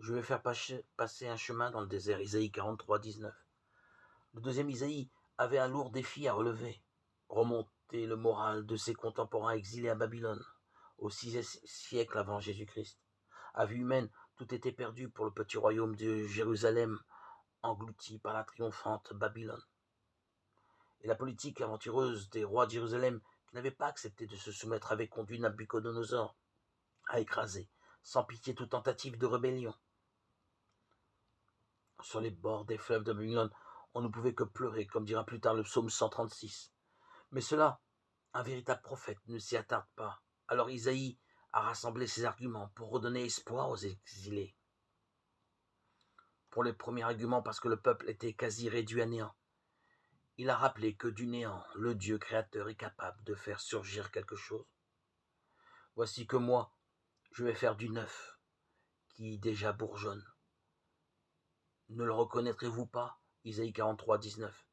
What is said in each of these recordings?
Je vais faire passer un chemin dans le désert. Isaïe 43, 19. Le deuxième Isaïe avait un lourd défi à relever. Remonter le moral de ses contemporains exilés à Babylone, au VIe siècle avant Jésus-Christ. À vue humaine, tout était perdu pour le petit royaume de Jérusalem, englouti par la triomphante Babylone. Et la politique aventureuse des rois de Jérusalem, qui n'avaient pas accepté de se soumettre, avait conduit Nabuchodonosor à écraser, sans pitié, toute tentative de rébellion. Sur les bords des fleuves de Babylone, on ne pouvait que pleurer, comme dira plus tard le psaume 136. Mais cela, un véritable prophète ne s'y attarde pas. Alors Isaïe a rassemblé ses arguments pour redonner espoir aux exilés. Pour les premiers arguments, parce que le peuple était quasi réduit à néant. Il a rappelé que du néant, le Dieu créateur est capable de faire surgir quelque chose. Voici que moi, je vais faire du neuf, qui déjà bourgeonne. Ne le reconnaîtrez-vous pas? Isaïe 43, 19.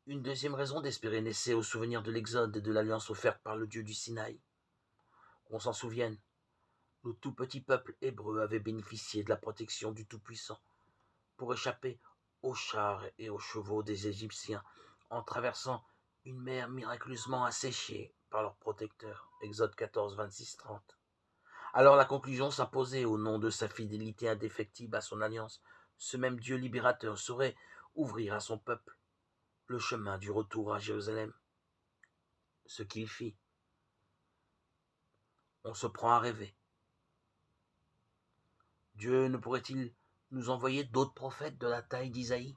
Une deuxième raison d'espérer naissait au souvenir de l'Exode et de l'alliance offerte par le Dieu du Sinaï. Qu'on s'en souvienne, le tout petit peuple hébreu avait bénéficié de la protection du Tout-Puissant pour échapper aux chars et aux chevaux des Égyptiens en traversant une mer miraculeusement asséchée par leur protecteur. Exode 14, 26, 30. Alors la conclusion s'imposait au nom de sa fidélité indéfectible à son alliance. Ce même Dieu libérateur saurait ouvrir à son peuple le chemin du retour à Jérusalem. Ce qu'il fit. On se prend à rêver. Dieu ne pourrait-il nous envoyer d'autres prophètes de la taille d'Isaïe?